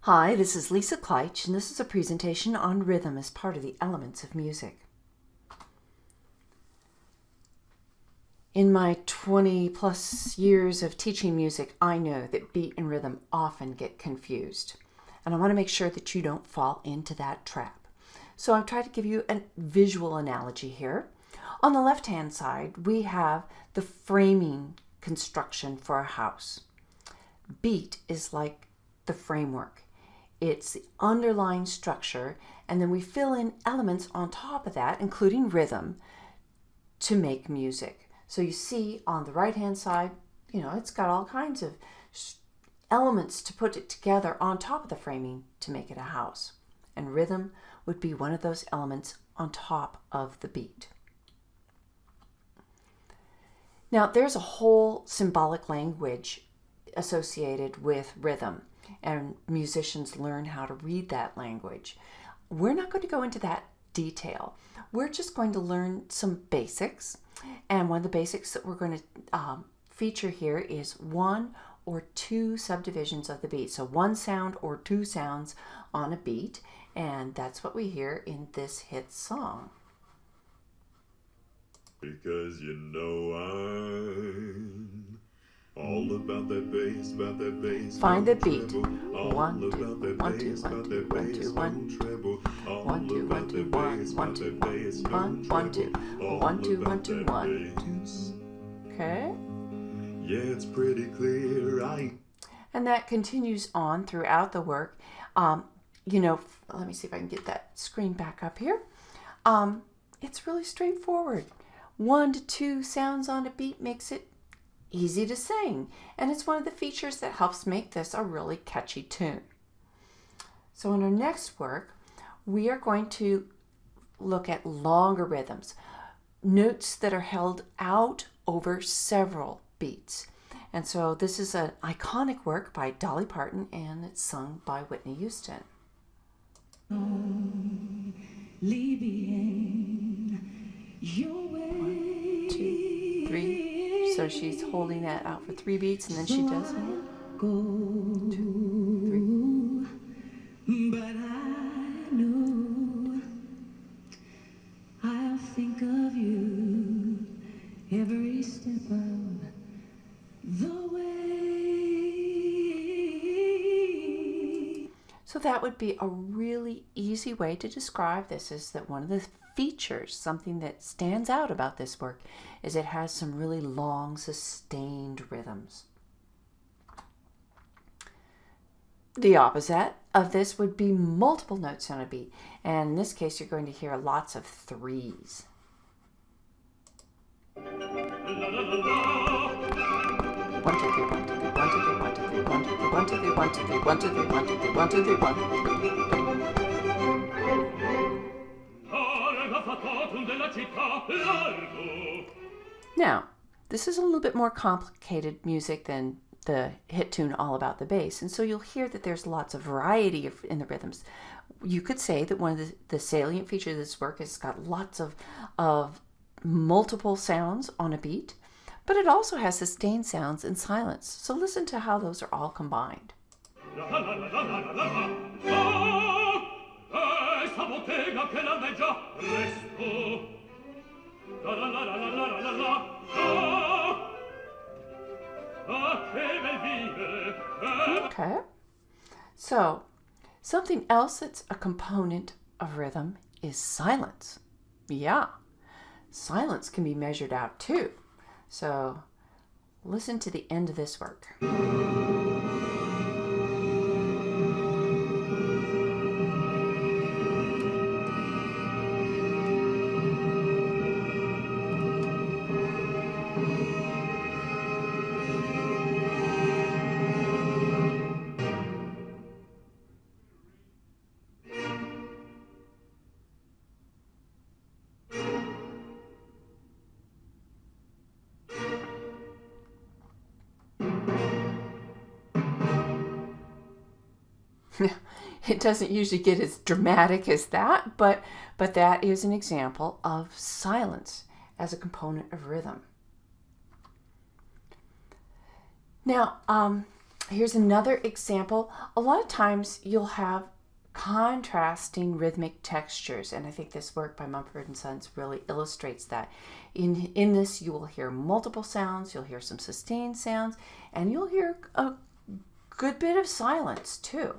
Hi, this is Lisa Kleitch, and this is a presentation on rhythm as part of the elements of music. In my 20 plus years of teaching music, I know that beat and rhythm often get confused. And I want to make sure that you don't fall into that trap. So I've tried to give you a visual analogy here. On the left-hand side, we have the framing construction for a house. Beat is like the framework. It's the underlying structure, and then we fill in elements on top of that, including rhythm, to make music. So you see on the right-hand side, it's got all kinds of elements to put it together on top of the framing to make it a house. And rhythm would be one of those elements on top of the beat. Now, there's a whole symbolic language associated with rhythm, and musicians learn how to read that language. We're not going to go into that detail. We're just going to learn some basics, and one of the basics that we're going to feature here is one or two subdivisions of the beat. So one sound or two sounds on a beat, and that's what we hear in this hit song. Because I'm all about that bass, Find the beat. One, two, one, two, one, two, one, two, one. 1, 2, 1, 2, 1, 1, 2, 1, 1, 2, 1, 2, 1, 2, 1. Okay. Yeah, it's pretty clear. And that continues on throughout the work. Let me see if I can get that screen back up here. It's really straightforward. 1 to 2 sounds on a beat makes it easy to sing, and it's one of the features that helps make this a really catchy tune. So in our next work, we are going to look at longer rhythms, notes that are held out over several beats. And so this is an iconic work by Dolly Parton, and it's sung by Whitney Houston. 1, 2, 3. So she's holding that out for 3 beats, and then she does 1, 2, 3. But I know I'll think of you every step of the way. So that would be a really easy way to describe this, is that one of the features, something that stands out about this work, is it has some really long, sustained rhythms. The opposite of this would be multiple notes on a beat, and in this case you're going to hear lots of 3s. 1, 2, 3, 1, 2, 3, 1, 2, 3, 1, 2, 3, 1, 2, 3, 1, 2, 3, 1, 2, 3, 1, 2, 3, 1, 2, 3, 1, 2, 3, 1. Now, this is a little bit more complicated music than the hit tune All About the Bass, and so you'll hear that there's lots of variety in the rhythms. You could say that one of the salient features of this work is it's got lots of multiple sounds on a beat, but it also has sustained sounds and silence. So listen to how those are all combined. Okay, so something else that's a component of rhythm is silence. Yeah, silence can be measured out too. So listen to the end of this work. It doesn't usually get as dramatic as that, but that is an example of silence as a component of rhythm. Now, Here's another example. A lot of times you'll have contrasting rhythmic textures, and I think this work by Mumford & Sons really illustrates that. In this, you will hear multiple sounds, you'll hear some sustained sounds, and you'll hear a good bit of silence too.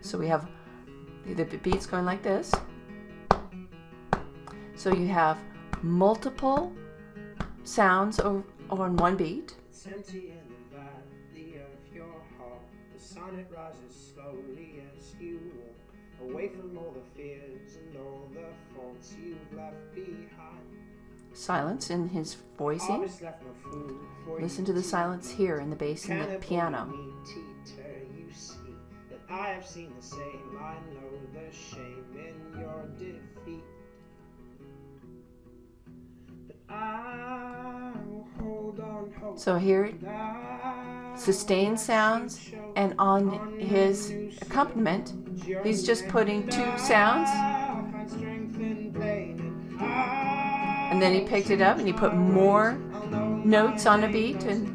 So we have the beats going like this. So you have multiple sounds on one beat. It's empty in the valley of your heart. The sun, it rises slowly as you walk away from all the fears and all the faults you've left behind. Silence in his voicing. Harvest left no food for Listen you to the to silence eat. here in the bass and the Cannibal piano. meat eater, you see that I have seen the same. I know the shame in your defeat. So here, sustained sounds, and on his accompaniment, he's just putting two sounds, and then he picked it up and he put more notes on a beat, and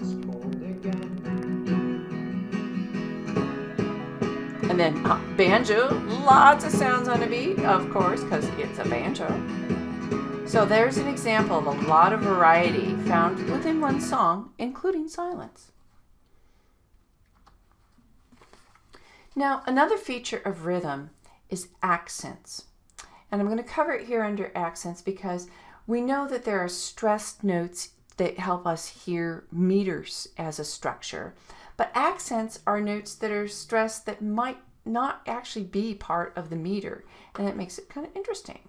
then banjo, lots of sounds on a beat, of course, because it's a banjo. So there's an example of a lot of variety found within one song, including silence. Now, another feature of rhythm is accents. And I'm going to cover it here under accents because we know that there are stressed notes that help us hear meters as a structure. But accents are notes that are stressed that might not actually be part of the meter. And that makes it kind of interesting.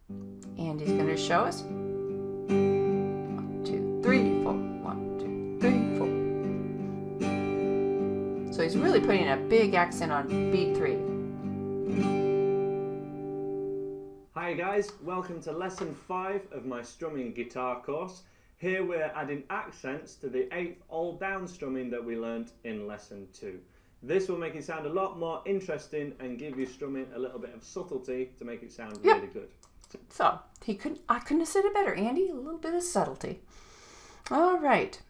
And he's going to show us 1, 2, 3, 4, 1, 2, 3, 4. So he's really putting a big accent on beat 3. Hi guys, welcome to lesson 5 of my strumming guitar course. Here we're adding accents to the 8th all down strumming that we learnt in lesson 2. This will make it sound a lot more interesting and give you strumming a little bit of subtlety to make it sound really good. So I couldn't have said it better, Andy. A little bit of subtlety. All right.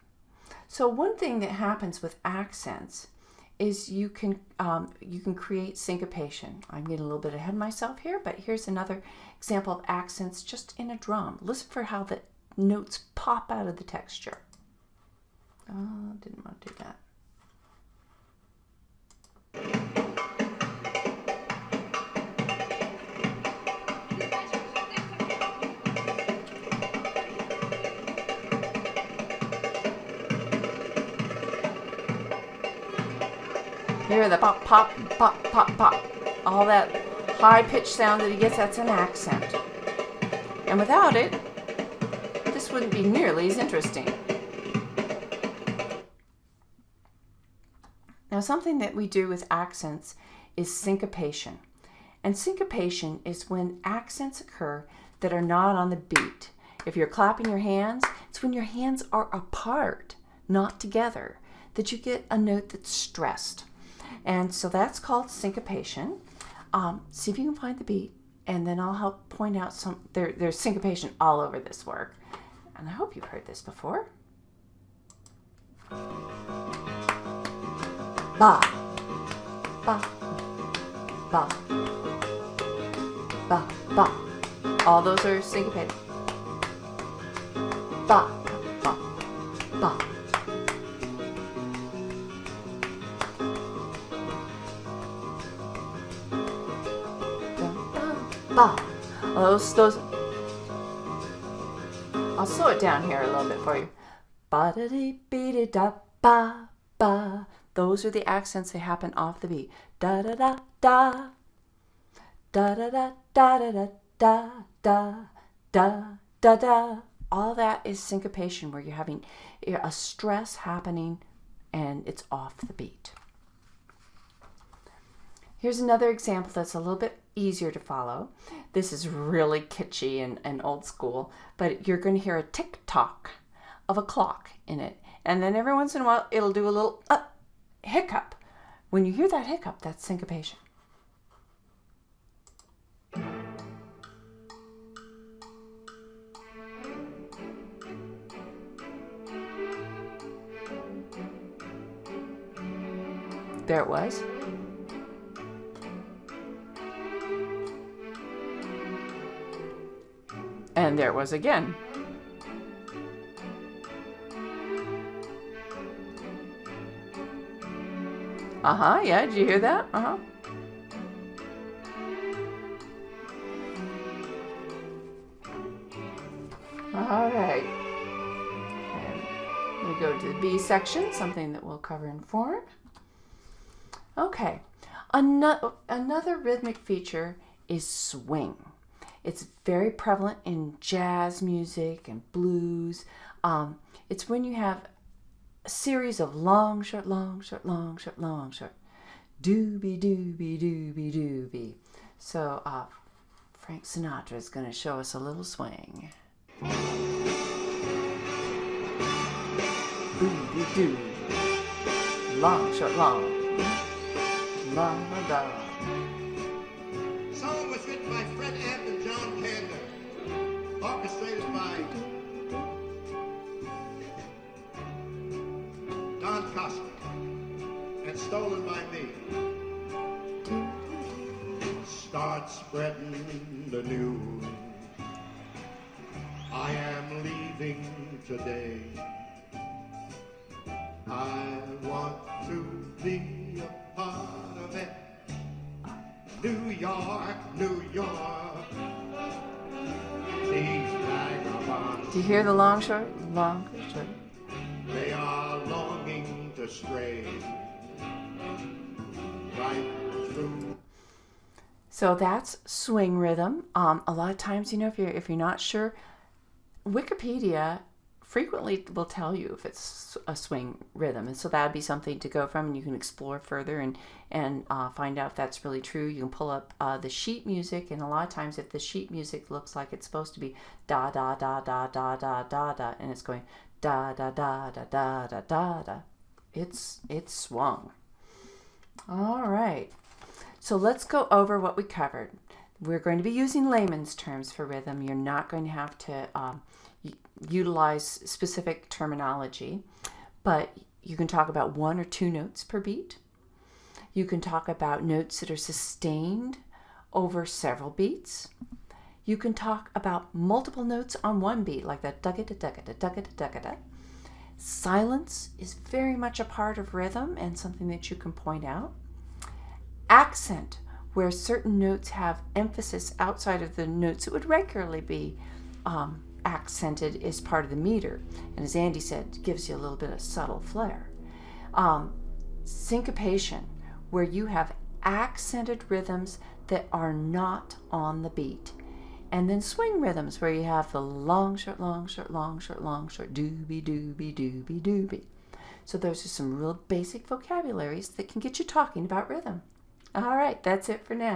So one thing that happens with accents is you can create syncopation. I'm getting a little bit ahead of myself here, but here's another example of accents just in a drum. Listen for how the notes pop out of the texture. Oh, didn't want to do that. Hear the pop, pop, pop, pop, pop. All that high-pitched sound that he gets, that's an accent. And without it, this wouldn't be nearly as interesting. Now, something that we do with accents is syncopation. And syncopation is when accents occur that are not on the beat. If you're clapping your hands, it's when your hands are apart, not together, that you get a note that's stressed. And so that's called syncopation. See if you can find the beat, and then I'll help point out some. There's syncopation all over this work, and I hope you've heard this before. Ba, ba, ba, ba, ba. All those are syncopated. Ba, ba, ba. Ba. Those. I'll slow it down here a little bit for you. Ba da dee be da da ba ba. Those are the accents that happen off the beat. Da da da da. Da da da da da da da da da da. All that is syncopation, where you're having a stress happening and it's off the beat. Here's another example that's a little bit easier to follow. This is really kitschy and old school, but you're going to hear a tick-tock of a clock in it. And then every once in a while, it'll do a little hiccup. When you hear that hiccup, that's syncopation. There it was. And there it was again. Uh-huh, yeah, did you hear that? Uh-huh. All right. And we go to the B section, something that we'll cover in form. Okay. Another rhythmic feature is swing. It's very prevalent in jazz music and blues. It's when you have a series of long, short, long, short, long, short, long, short. Doobie, doobie, doobie, doobie. So Frank Sinatra is going to show us a little swing. Doobie, doo. Long, short, long. La, la, la. Song was written by Fred App and John Kander, orchestrated by Don Costa, and stolen by me. Start spreading the news. I am leaving today. I want to be a part of it. New York, New York. These vagabonds, Do you hear the long, short, long, short? they are longing to stray right through. So that's swing rhythm. A lot of times, you know, if you're not sure, Wikipedia frequently will tell you if it's a swing rhythm, and so that'd be something to go from, and you can explore further and find out if that's really true. You can pull up the sheet music, and a lot of times if the sheet music looks like it's supposed to be da da da da da da da da, and it's going da da da da da da da da, it's swung. All right, so let's go over what we covered. We're going to be using layman's terms for rhythm. You're not going to have to utilize specific terminology, but you can talk about 1 or 2 notes per beat. You can talk about notes that are sustained over several beats. You can talk about multiple notes on one beat, like that da-ga-da-da-ga-da-da-ga-da-da-ga-da. Silence is very much a part of rhythm and something that you can point out. Accent, where certain notes have emphasis outside of the notes that would regularly be accented, is part of the meter, and as Andy said, gives you a little bit of subtle flair. Syncopation, where you have accented rhythms that are not on the beat, and then swing rhythms, where you have the long short long short long short long short doobie doobie doobie doobie. So those are some real basic vocabularies that can get you talking about rhythm. All right, that's it for now.